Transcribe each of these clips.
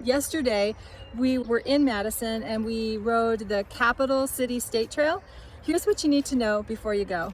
Yesterday, we were in Madison and we rode the Capital City State Trail. Here's what you need to know before you go.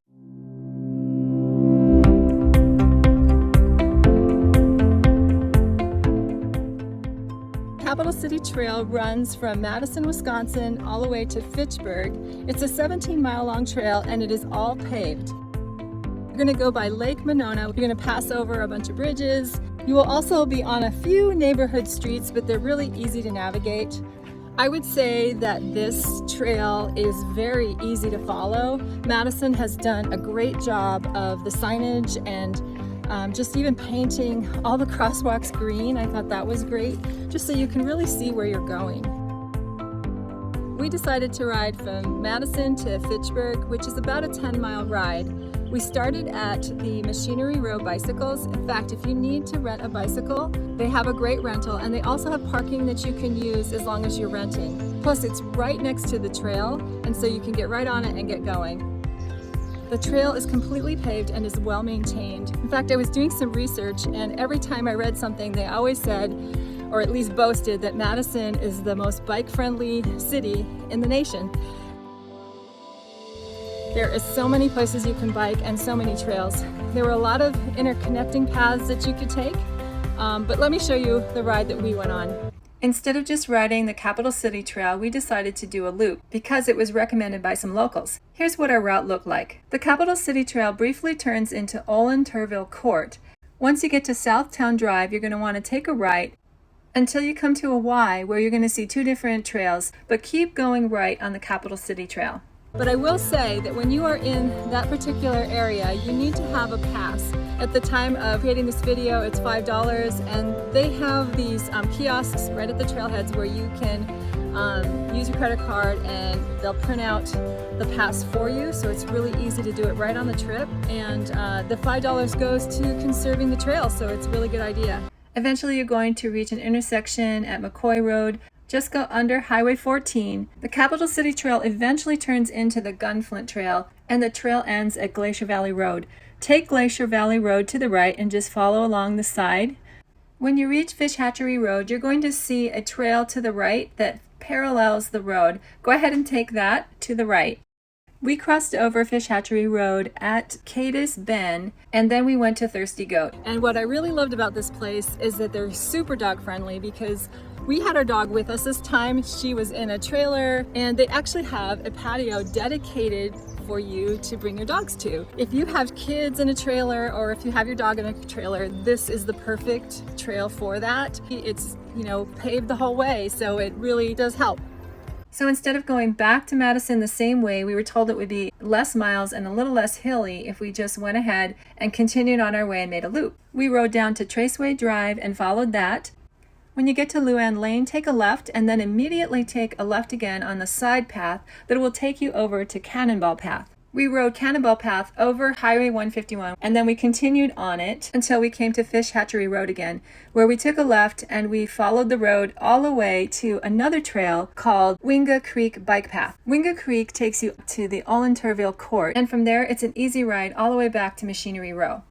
Capital City Trail runs from Madison, Wisconsin, all the way to Fitchburg. It's a 17-mile long trail and it is all paved. You're gonna go by Lake Monona. You're gonna pass over a bunch of bridges. You will also be on a few neighborhood streets, but they're really easy to navigate. I would say that this trail is very easy to follow. Madison has done a great job of the signage and just even painting all the crosswalks green. I thought that was great, just so you can really see where you're going. We decided to ride from Madison to Fitchburg, which is about a 10-mile ride. We started at the Machinery Row bicycles. In fact, if you need to rent a bicycle, they have a great rental, and they also have parking that you can use as long as you're renting. Plus, it's right next to the trail, and so you can get right on it and get going. The trail is completely paved and is well maintained. In fact, I was doing some research, and every time I read something, they always said, or at least boasted, that Madison is the most bike-friendly city in the nation. There is so many places you can bike and so many trails. There were a lot of interconnecting paths that you could take, but let me show you the ride that we went on. Instead of just riding the Capital City Trail, we decided to do a loop because it was recommended by some locals. Here's what our route looked like. The Capital City Trail briefly turns into ULANZI Court. Once you get to Southtown Drive, you're going to want to take a right until you come to a Y where you're going to see two different trails, but keep going right on the Capital City Trail. But I will say that when you are in that particular area, you need to have a pass. At the time of creating this video, it's $5, and they have these kiosks right at the trailheads where you can use your credit card and they'll print out the pass for you. So it's really easy to do it right on the trip. And the $5 goes to conserving the trail, so it's a really good idea. Eventually, you're going to reach an intersection at McCoy Road. Just go under Highway 14. The Capital City Trail eventually turns into the Gunflint Trail, and the trail ends at Glacier Valley Road. Take Glacier Valley Road to the right and just follow along the side. When you reach Fish Hatchery Road, you're going to see a trail to the right that parallels the road. Go ahead and take that to the right. We crossed over Fish Hatchery Road at KARI'S Bend, and then we went to Thirsty Goat. And what I really loved about this place is that they're super dog friendly, because we had our dog with us this time. She was in a trailer, and they actually have a patio dedicated for you to bring your dogs to. If you have kids in a trailer, or if you have your dog in a trailer, this is the perfect trail for that. It's, paved the whole way, so it really does help. So instead of going back to Madison the same way, we were told it would be less miles and a little less hilly if we just went ahead and continued on our way and made a loop. We rode down to Traceway Drive and followed that. When you get to Luann Lane, take a left and then immediately take a left again on the side path that will take you over to Cannonball Path. We rode Cannonball Path over Highway 151, and then we continued on it until we came to Fish Hatchery Road again, where we took a left and we followed the road all the way to another trail called Winga Creek Bike Path. Winga Creek takes you to the ULANZI Court, and from there it's an easy ride all the way back to Machinery Row.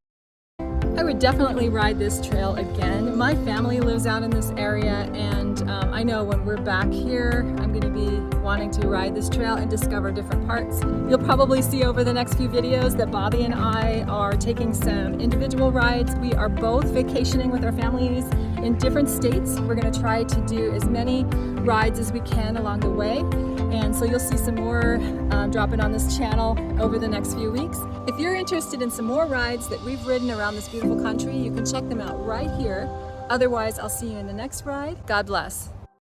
I would definitely ride this trail again. My family lives out in this area, and I know when we're back here, I'm going to be wanting to ride this trail and discover different parts. You'll probably see over the next few videos that Bobby and I are taking some individual rides. We are both vacationing with our families in different states. We're going to try to do as many rides as we can along the way, and so you'll see some more dropping on this channel over the next few weeks. If you're interested in some more rides that we've ridden around this beautiful country, you can check them out right here. Otherwise, I'll see you in the next ride. God bless.